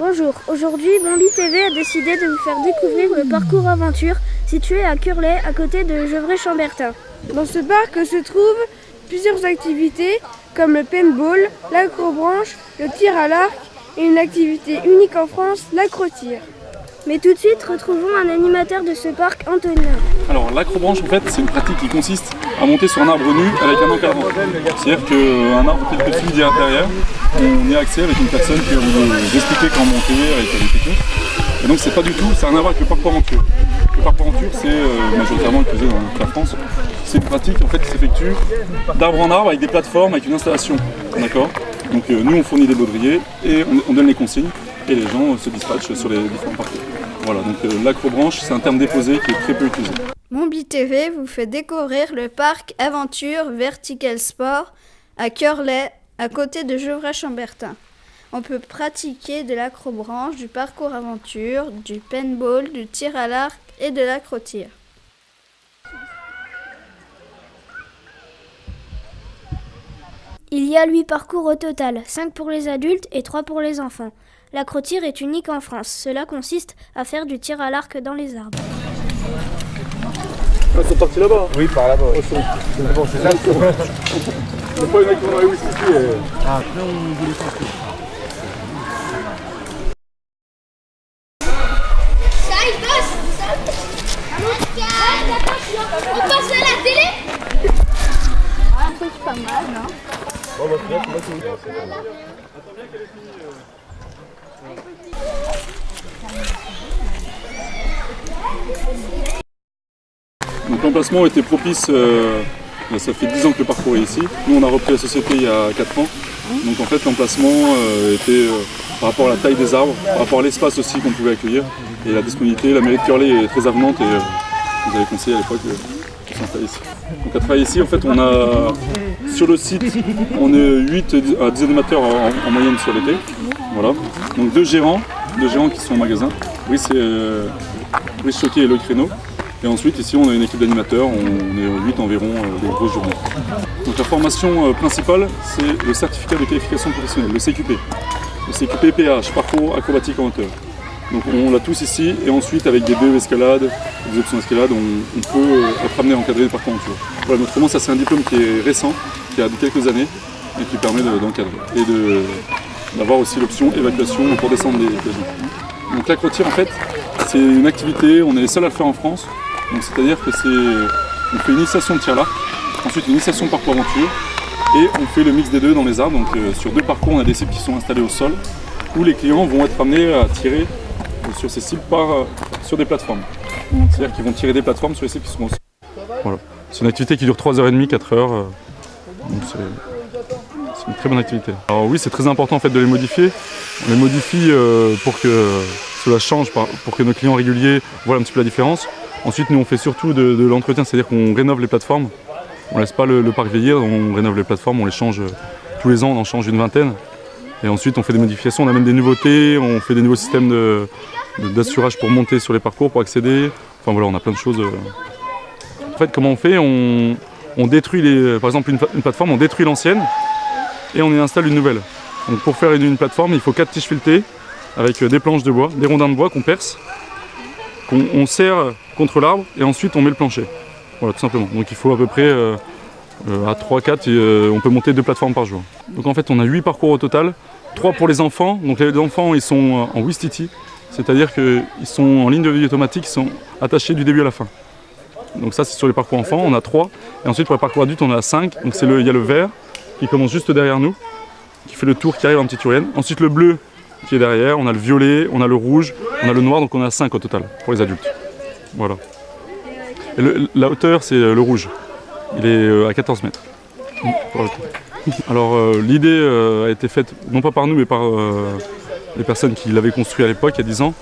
Bonjour, aujourd'hui Bambi TV a décidé de vous faire découvrir le parcours aventure situé à Curlay, à côté de Gevrey-Chambertin. Dans ce parc se trouvent plusieurs activités comme le paintball, l'acrobranche, le tir à l'arc et une activité unique en France, l'acro-tir. Mais tout de suite, retrouvons un animateur de ce parc, Antonin. Alors l'acrobranche en fait c'est une pratique qui consiste à monter sur un arbre nu avec un encadrant. C'est-à-dire qu'un arbre tel que celui à l'intérieur, on y a accès avec une personne qui va vous expliquer comment monter avec des techniques. Et donc c'est pas du tout, ça n'a rien à voir avec le parcours aventure. Le parcours aventure c'est majoritairement utilisé dans toute la France. C'est une pratique en fait qui s'effectue d'arbre en arbre avec des plateformes, avec une installation. D'accord. Donc nous on fournit des baudriers et on donne les consignes et les gens se dispatchent sur les différents parcours. Voilà, donc l'acrobranche c'est un terme déposé qui est très peu utilisé. Bambi TV vous fait découvrir le parc Aventure Vertical Sport à Curlay, à côté de Gevrey-Chambertin. On peut pratiquer de l'acrobranche, du parcours aventure, du paintball, du tir à l'arc et de l'acro-tir. Il y a 8 parcours au total, 5 pour les adultes et 3 pour les enfants. L'acro-tir est unique en France. Cela consiste à faire du tir à l'arc dans les arbres. Ils sont partis là-bas. Oui, par là-bas. Oh, c'est bon, c'est ça. C'est pas les mecs qui vont aller ici. Ah, après on voulait sortir. Ça, il bosse. On passe à la télé. Ah, c'est pas mal, non? Oh, bah, c'est bien, c'est bien. Donc l'emplacement était propice, ça fait 10 ans que le parcours est ici. Nous on a repris la société il y a 4 ans. Donc en fait l'emplacement était par rapport à la taille des arbres, par rapport à l'espace aussi qu'on pouvait accueillir et la disponibilité. La mairie de Curlay est très avenante et nous avait conseillé à l'époque de s'installer ici. Donc à travailler ici en fait on a sur le site on est 8 à 10 animateurs en moyenne sur l'été. Voilà. Donc deux gérants qui sont au magasin. Oui c'est Brice Choquet et Loïc Reynaud. Et ensuite ici on a une équipe d'animateurs, on est 8 environ des grosses journées. Donc la formation principale c'est le certificat de qualification professionnelle, le CQP. Le CQP PH, parcours acrobatique en hauteur. Donc on l'a tous ici et ensuite avec des BE escalade, des options escalade, on peut être amené à encadrer des parcours en tour. Voilà, autrement ça c'est un diplôme qui est récent, qui a quelques années et qui permet d'encadrer et d'avoir aussi l'option évacuation pour descendre des gens. Donc l'acro-tir en fait c'est une activité, on est les seuls à le faire en France. Donc c'est-à-dire que on fait une initiation de tir à l'arc, ensuite une initiation de parcours aventure et on fait le mix des deux dans les arbres. Donc sur deux parcours on a des cibles qui sont installées au sol où les clients vont être amenés à tirer sur ces cibles sur des plateformes. C'est-à-dire qu'ils vont tirer des plateformes sur les cibles qui sont au sol. Voilà. C'est une activité qui dure 3h30, 4h. Donc c'est une très bonne activité. Alors oui c'est très important en fait de les modifier. On les modifie pour que cela change, pour que nos clients réguliers voient un petit peu la différence. Ensuite, nous, on fait surtout de l'entretien, c'est-à-dire qu'on rénove les plateformes. On ne laisse pas le parc vieillir, on rénove les plateformes, on les change tous les ans, on en change une vingtaine. Et ensuite, on fait des modifications, on amène des nouveautés, on fait des nouveaux systèmes d'assurage pour monter sur les parcours, pour accéder. Enfin voilà, on a plein de choses. En fait, comment on fait? On détruit, par exemple, une plateforme, on détruit l'ancienne et on y installe une nouvelle. Donc pour faire une plateforme, il faut 4 tiges filetées avec des planches de bois, des rondins de bois qu'on perce, qu'on serre contre l'arbre et ensuite on met le plancher. Voilà, tout simplement. Donc il faut à peu près à 3-4, on peut monter 2 plateformes par jour. Donc en fait on a 8 parcours au total, 3 pour les enfants. Donc les enfants ils sont en Wistiti, c'est-à-dire qu'ils sont en ligne de vie automatique, ils sont attachés du début à la fin. Donc ça c'est sur les parcours enfants, on a 3. Et ensuite pour les parcours adultes on a 5. Donc il y a le vert qui commence juste derrière nous, qui fait le tour, qui arrive en petite urène. Ensuite le bleu qui est derrière, on a le violet, on a le rouge, on a le noir, donc on a 5 au total pour les adultes. Voilà. Et la hauteur, c'est le rouge. Il est à 14 mètres. Alors l'idée a été faite, non pas par nous, mais par les personnes qui l'avaient construit à l'époque, il y a 10 ans.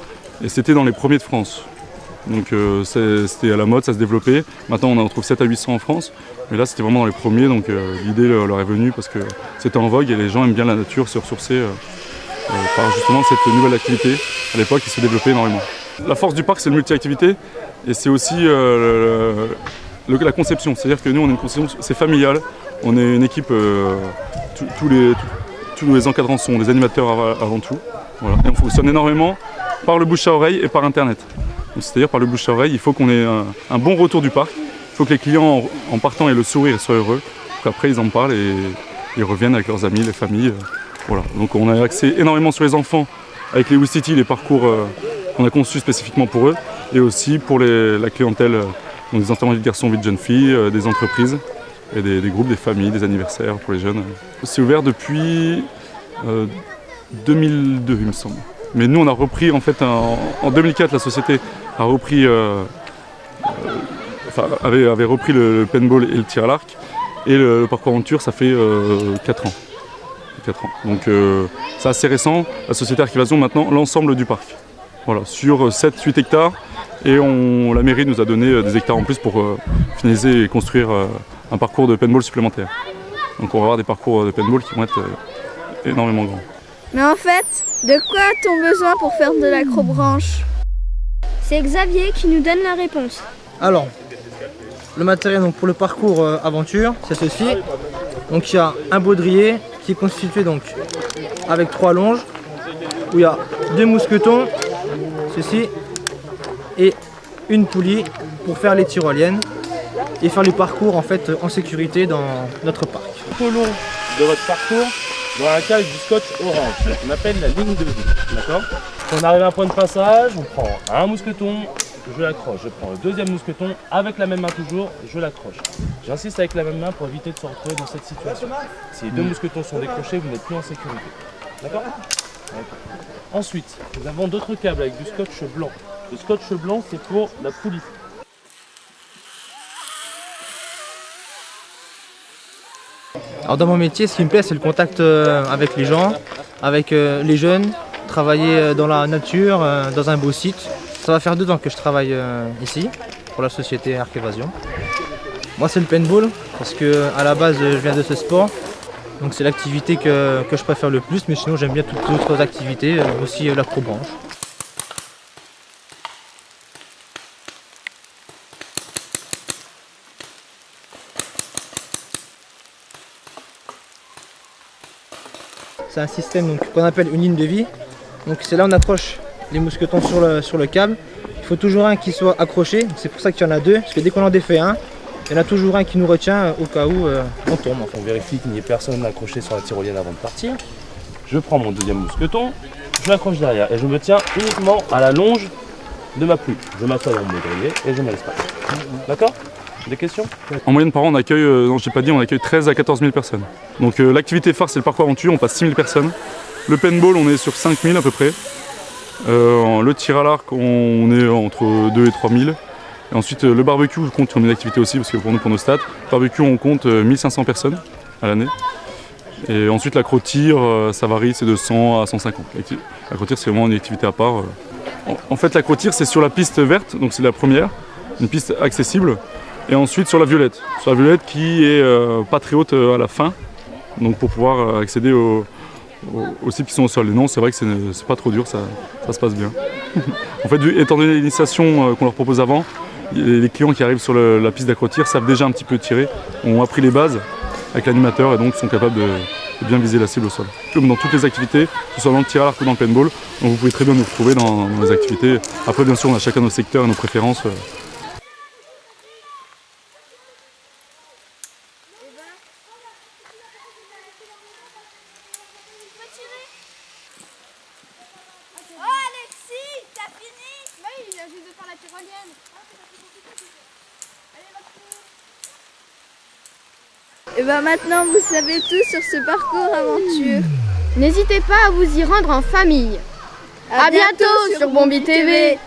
Et c'était dans les premiers de France. Donc c'était à la mode, ça se développait. Maintenant on en trouve 7 à 800 en France. Mais là c'était vraiment dans les premiers, donc l'idée leur est venue parce que c'était en vogue et les gens aiment bien la nature, se ressourcer. Par justement cette nouvelle activité à l'époque qui se développait énormément. La force du parc c'est le multi-activité et c'est aussi la conception, c'est-à-dire que nous on est une conception, c'est familial, on est une équipe, tous tous les encadrants sont des animateurs avant tout. Voilà. Et on fonctionne énormément par le bouche à oreille et par internet. C'est-à-dire par le bouche à oreille, il faut qu'on ait un bon retour du parc. Il faut que les clients en partant aient le sourire et soient heureux. Après ils en parlent et ils reviennent avec leurs amis, les familles. Voilà. Donc on a axé énormément sur les enfants avec les WeCity, les parcours qu'on a conçus spécifiquement pour eux. Et aussi pour la clientèle, donc des enterrements de garçons, vie de jeunes filles, des entreprises. Et des groupes, des familles, des anniversaires pour les jeunes. C'est ouvert depuis 2002, il me semble. Mais nous, on a repris, en fait, en 2004, la société a repris, avait repris le paintball et le tir à l'arc. Et le parcours aventure, ça fait 4 ans. 4 ans. Donc c'est assez récent. La société Archivation, maintenant, l'ensemble du parc. Voilà, sur 7-8 hectares. Et la mairie nous a donné des hectares en plus pour finaliser et construire un parcours de paintball supplémentaire. Donc on va avoir des parcours de paintball qui vont être énormément grands. Mais en fait, de quoi a-t-on besoin pour faire de l'acrobranche? C'est Xavier qui nous donne la réponse. Alors, le matériel donc, pour le parcours aventure, c'est ceci. Donc il y a un baudrier qui est constitué donc avec 3 longes, où il y a 2 mousquetons, ceci, et une poulie pour faire les tyroliennes et faire les parcours en fait en sécurité dans notre parc. Tout au long de votre parcours, il y aura un câble du scotch orange, on appelle la ligne de vie, d'accord? Quand on arrive à un point de passage, on prend un mousqueton, je l'accroche, je prends le deuxième mousqueton, avec la même main toujours, je l'accroche. J'insiste avec la même main pour éviter de se retrouver dans cette situation. Si les 2 mousquetons sont décrochés, vous n'êtes plus en sécurité, d'accord? Ensuite, nous avons d'autres câbles avec du scotch blanc. Le scotch blanc, c'est pour la poulie. Alors dans mon métier, ce qui me plaît, c'est le contact avec les gens, avec les jeunes, travailler dans la nature, dans un beau site. Ça va faire 2 ans que je travaille ici, pour la société Arc Évasion. Moi, c'est le paintball, parce que à la base, je viens de ce sport. Donc c'est l'activité que je préfère le plus, mais sinon j'aime bien toutes les autres activités, aussi l'acrobranche. C'est un système qu'on appelle une ligne de vie. Donc c'est là où on accroche les mousquetons sur le câble. Il faut toujours un qui soit accroché, c'est pour ça qu'il y en a 2, parce que dès qu'on en défait un, il y en a toujours un qui nous retient au cas où on tombe. On vérifie qu'il n'y ait personne accroché sur la tyrolienne avant de partir. Je prends mon deuxième mousqueton, je l'accroche derrière et je me tiens uniquement à la longe de ma poulie. Je m'assois dans mon baudrier et je me laisse passer. D'accord? Des questions? En moyenne par an, on accueille, non, j'ai pas dit, on accueille 13 à 14 000 personnes. Donc l'activité phare, c'est le parcours aventure, on passe 6 000 personnes. Le paintball, on est sur 5 000 à peu près. Le tir à l'arc, on est entre 2 et 3 000. Et ensuite, le barbecue, je compte comme une activité aussi, parce que pour nous, pour nos stats, le barbecue, on compte 1500 personnes à l'année. Et ensuite, l'accro-tir, ça varie, c'est de 100 à 150. L'accro-tir, c'est vraiment une activité à part. En fait, l'accro-tir, c'est sur la piste verte, donc c'est la première, une piste accessible. Et ensuite, sur la violette qui est pas très haute à la fin, donc pour pouvoir accéder aux cibles qui sont au sol. Et non, c'est vrai que c'est pas trop dur, ça se passe bien. En fait, étant donné l'initiation qu'on leur propose avant, les clients qui arrivent sur la piste d'accro-tir savent déjà un petit peu tirer, ont appris les bases avec l'animateur et donc sont capables de bien viser la cible au sol. Comme dans toutes les activités, que ce soit dans le tir à l'arc ou dans le paintball, donc vous pouvez très bien nous retrouver dans les activités. Après, bien sûr, on a chacun nos secteurs et nos préférences. Et bien maintenant vous savez tout sur ce parcours aventure. N'hésitez pas à vous y rendre en famille. À bientôt sur Bombi TV.